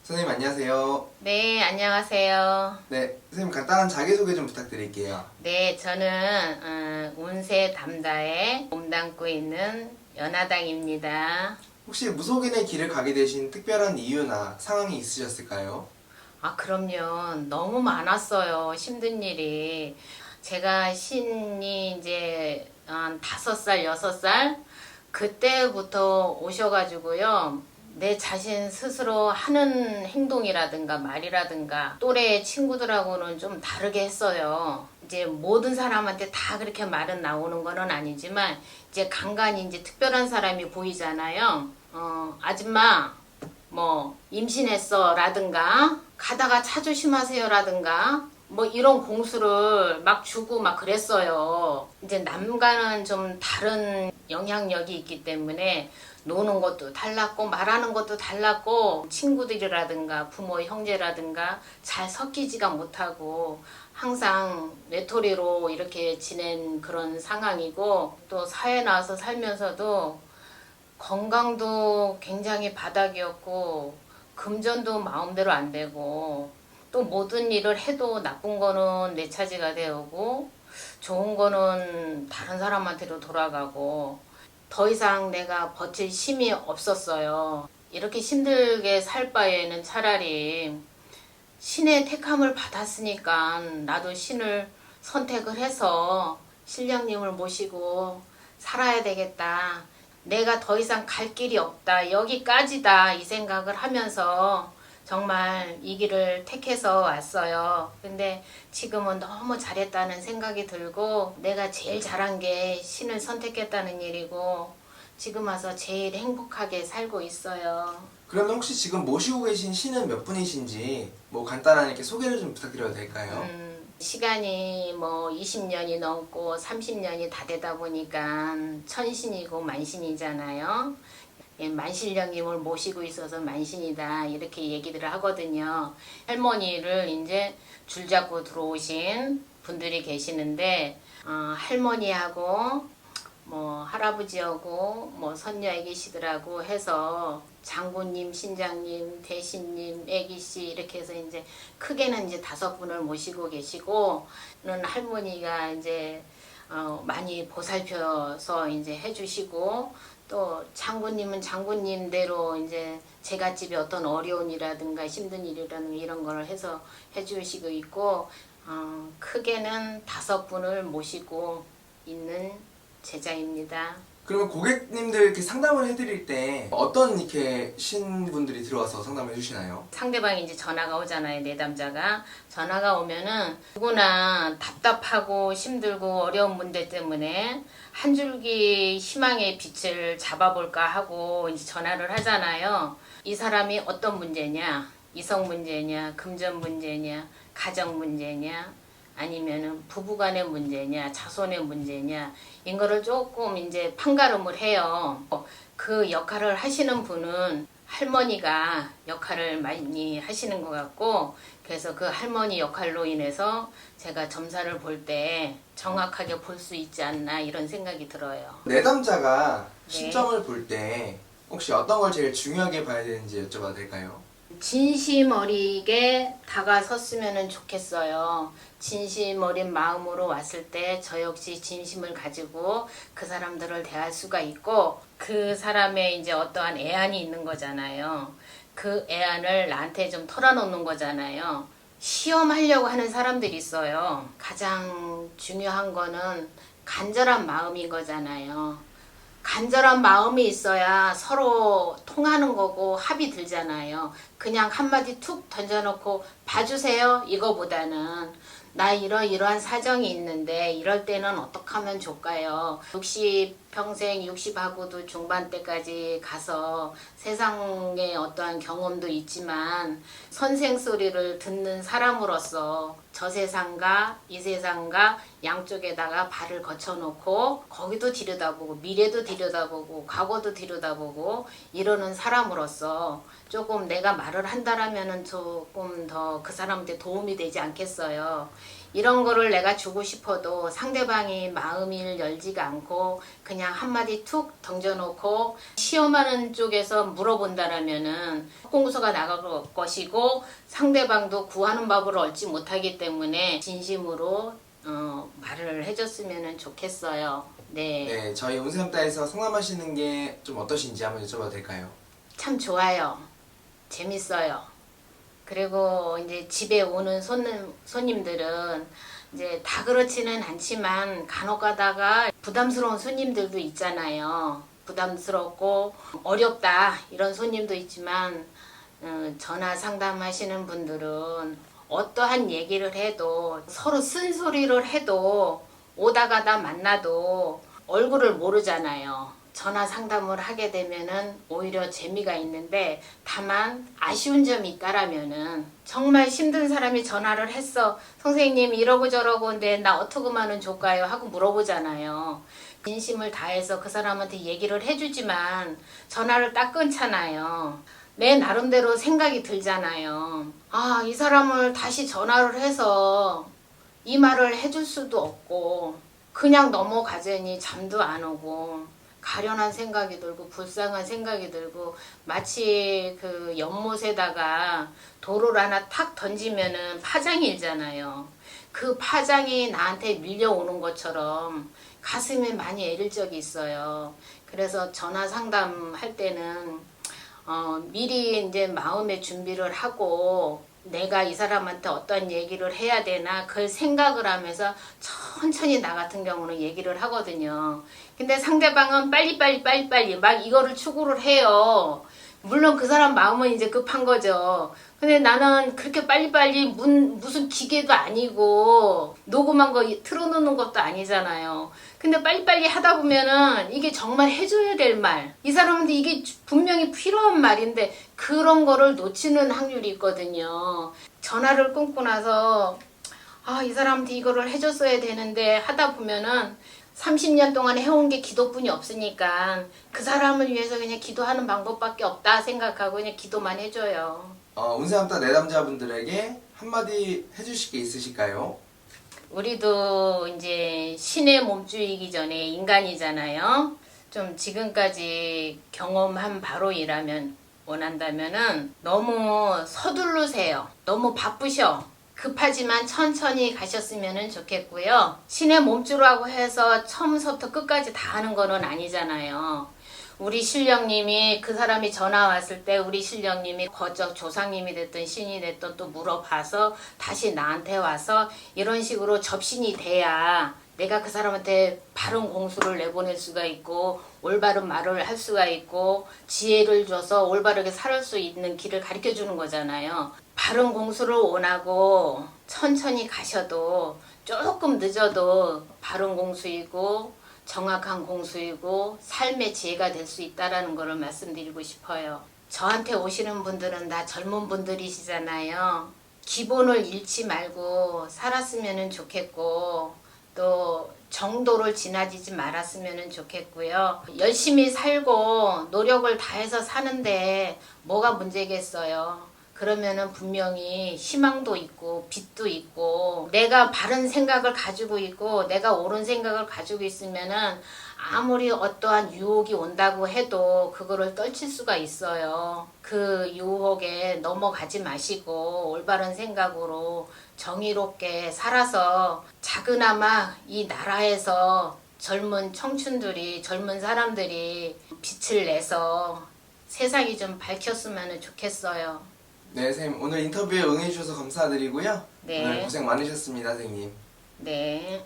선생님 안녕하세요. 네, 안녕하세요. 네, 선생님 간단한 자기소개 좀 부탁드릴게요. 네, 저는 운세 담다에 몸담고 있는 연하당입니다. 혹시 무속인의 길을 가게 되신 특별한 이유나 상황이 있으셨을까요? 그럼요. 너무 많았어요. 힘든 일이. 제가 신이 이제 한 5살, 6살 그때부터 오셔가지고요. 내 자신 스스로 하는 행동이라든가 말이라든가 또래 친구들하고는 좀 다르게 했어요. 이제 모든 사람한테 다 그렇게 말은 나오는 거는 아니지만 이제 간간히 이제 특별한 사람이 보이잖아요. 아줌마 뭐 임신했어 라든가 가다가 차 조심하세요 라든가 뭐 이런 공수를 막 주고 막 그랬어요. 이제 남과는 좀 다른 영향력이 있기 때문에 노는 것도 달랐고 말하는 것도 달랐고 친구들이라든가 부모 형제라든가 잘 섞이지가 못하고 항상 외톨이로 이렇게 지낸 그런 상황이고 또 사회 나와서 살면서도 건강도 굉장히 바닥이었고 금전도 마음대로 안 되고 또 모든 일을 해도 나쁜 거는 내 차지가 되고 좋은 거는 다른 사람한테로 돌아가고 더 이상 내가 버틸 힘이 없었어요. 이렇게 힘들게 살 바에는 차라리 신의 택함을 받았으니까 나도 신을 선택을 해서 신령님을 모시고 살아야 되겠다. 내가 더 이상 갈 길이 없다. 여기까지다. 이 생각을 하면서 정말 이 길을 택해서 왔어요. 근데 지금은 너무 잘했다는 생각이 들고 내가 제일 잘한 게 신을 선택했다는 일이고 지금 와서 제일 행복하게 살고 있어요. 그러면 혹시 지금 모시고 계신 신은 몇 분이신지 뭐 간단한 이렇게 소개를 좀 부탁드려도 될까요? 시간이 뭐 20년이 넘고 30년이 다 되다 보니까 천신이고 만신이잖아요. 예, 만신령님을 모시고 있어서 만신이다 이렇게 얘기들을 하거든요. 할머니를 이제 줄잡고 들어오신 분들이 계시는데 할머니하고 뭐 할아버지하고 뭐 선녀 애기씨들하고 해서 장군님, 신장님, 대신님, 애기씨 이렇게 해서 이제 크게는 이제 5분을 모시고 계시고는 할머니가 이제 많이 보살펴서 이제 해주시고 또 장군님은 장군님대로 이제 제갓집에 어떤 어려운 일이라든가 힘든 일이라든가 이런 걸 해서 해주시고 있고 크게는 5분을 모시고 있는 제자입니다. 그러면 고객님들 이렇게 상담을 해드릴 때 어떤 이렇게 신분들이 들어와서 상담을 해주시나요? 상대방이 이제 전화가 오잖아요. 내담자가 전화가 오면은 누구나 답답하고 힘들고 어려운 문제 때문에 한 줄기 희망의 빛을 잡아볼까 하고 이제 전화를 하잖아요. 이 사람이 어떤 문제냐? 이성 문제냐? 금전 문제냐? 가정 문제냐? 아니면은 부부간의 문제냐, 자손의 문제냐, 이거를 조금 이제 판가름을 해요. 그 역할을 하시는 분은 할머니가 역할을 많이 하시는 것 같고, 그래서 그 할머니 역할로 인해서 제가 점사를 볼 때 정확하게 볼 수 있지 않나 이런 생각이 들어요. 내담자가 네. 신점을 볼 때 혹시 어떤 걸 제일 중요하게 봐야 되는지 여쭤봐도 될까요? 진심 어리게 다가섰으면 좋겠어요. 진심 어린 마음으로 왔을 때 저 역시 진심을 가지고 그 사람들을 대할 수가 있고 그 사람의 이제 어떠한 애안이 있는 거잖아요. 그 애안을 나한테 좀 털어놓는 거잖아요. 시험하려고 하는 사람들이 있어요. 가장 중요한 거는 간절한 마음인 거잖아요. 간절한 마음이 있어야 서로 통하는 거고 합이 들잖아요. 그냥 한마디 툭 던져놓고 봐주세요 이거보다는 나 이러이러한 사정이 있는데 이럴 때는 어떻게 하면 좋을까요? 60평생 60하고도 중반 때까지 가서 세상의 어떠한 경험도 있지만 선생 소리를 듣는 사람으로서 저 세상과 이 세상과 양쪽에다가 발을 거쳐놓고 거기도 들여다보고 미래도 들여다보고 과거도 들여다보고 이러는 사람으로서 조금 내가 말을 한다라면은 조금 더 그 사람한테 도움이 되지 않겠어요. 이런 거를 내가 주고 싶어도 상대방이 마음을 열지가 않고 그냥 한마디 툭 던져놓고 시험하는 쪽에서 물어본다라면은 공소가 나갈 것이고 상대방도 구하는 법을 얻지 못하기 때문에 진심으로 말을 해줬으면 좋겠어요. 네. 네, 저희 운세함따에서 상담하시는 게 좀 어떠신지 한번 여쭤봐도 될까요? 참 좋아요. 재밌어요. 그리고 이제 집에 오는 손님들은 이제 다 그렇지는 않지만 간혹 가다가 부담스러운 손님들도 있잖아요. 부담스럽고 어렵다 이런 손님도 있지만 전화 상담하시는 분들은 어떠한 얘기를 해도 서로 쓴소리를 해도 오다 가다 만나도 얼굴을 모르잖아요. 전화 상담을 하게 되면은 오히려 재미가 있는데 다만 아쉬운 점이 있다라면은 정말 힘든 사람이 전화를 했어. 선생님 이러고 저러고 근데 나 어떻게만은 좋까요? 하고 물어보잖아요. 진심을 다해서 그 사람한테 얘기를 해주지만 전화를 딱 끊잖아요. 내 나름대로 생각이 들잖아요. 아, 이 사람을 다시 전화를 해서 이 말을 해줄 수도 없고 그냥 넘어가자니 잠도 안 오고 가련한 생각이 들고 불쌍한 생각이 들고 마치 그 연못에다가 돌을 하나 탁 던지면은 파장이 일잖아요. 그 파장이 나한테 밀려오는 것처럼 가슴이 많이 애릴 적이 있어요. 그래서 전화 상담할 때는 미리 이제 마음의 준비를 하고 내가 이 사람한테 어떤 얘기를 해야 되나 그걸 생각을 하면서 천천히 나 같은 경우는 얘기를 하거든요. 근데 상대방은 빨리 막 이거를 추구를 해요. 물론 그 사람 마음은 이제 급한 거죠. 근데 나는 그렇게 빨리빨리 무슨 기계도 아니고 녹음한 거 틀어놓는 것도 아니잖아요. 근데 빨리빨리 하다 보면은 이게 정말 해줘야 될 말. 이 사람한테 이게 분명히 필요한 말인데 그런 거를 놓치는 확률이 있거든요. 전화를 끊고 나서 아, 이 사람한테 이거를 해줬어야 되는데 하다 보면은 30년 동안 해온 게 기도뿐이 없으니까 그 사람을 위해서 그냥 기도하는 방법밖에 없다 생각하고 그냥 기도만 해줘요. 운세함따 내담자분들에게 한마디 해주실 게 있으실까요? 우리도 이제 신의 몸주이기 전에 인간이잖아요. 좀 지금까지 경험한 바로 원한다면은 너무 서두르세요. 너무 바쁘셔. 급하지만 천천히 가셨으면 좋겠고요. 신의 몸주라고 해서 처음부터 끝까지 다 하는 거는 아니잖아요. 우리 신령님이 그 사람이 전화 왔을 때 우리 신령님이 거적 조상님이 됐든 신이 됐든 또 물어봐서 다시 나한테 와서 이런 식으로 접신이 돼야 내가 그 사람한테 바른 공수를 내보낼 수가 있고 올바른 말을 할 수가 있고 지혜를 줘서 올바르게 살 수 있는 길을 가르쳐 주는 거잖아요. 바른 공수를 원하고 천천히 가셔도 조금 늦어도 바른 공수이고 정확한 공수이고 삶의 지혜가 될 수 있다라는 것을 말씀드리고 싶어요. 저한테 오시는 분들은 다 젊은 분들이시잖아요. 기본을 잃지 말고 살았으면 좋겠고 또 정도를 지나치지 말았으면 좋겠고요. 열심히 살고 노력을 다해서 사는데 뭐가 문제겠어요. 그러면은 분명히 희망도 있고 빛도 있고 내가 바른 생각을 가지고 있고 내가 옳은 생각을 가지고 있으면은 아무리 어떠한 유혹이 온다고 해도 그거를 떨칠 수가 있어요. 그 유혹에 넘어가지 마시고 올바른 생각으로 정의롭게 살아서 작으나마 이 나라에서 젊은 청춘들이 젊은 사람들이 빛을 내서 세상이 좀 밝혔으면 좋겠어요. 네, 선생님 오늘 인터뷰에 응해주셔서 감사드리고요. 네. 오늘 고생 많으셨습니다, 선생님. 네.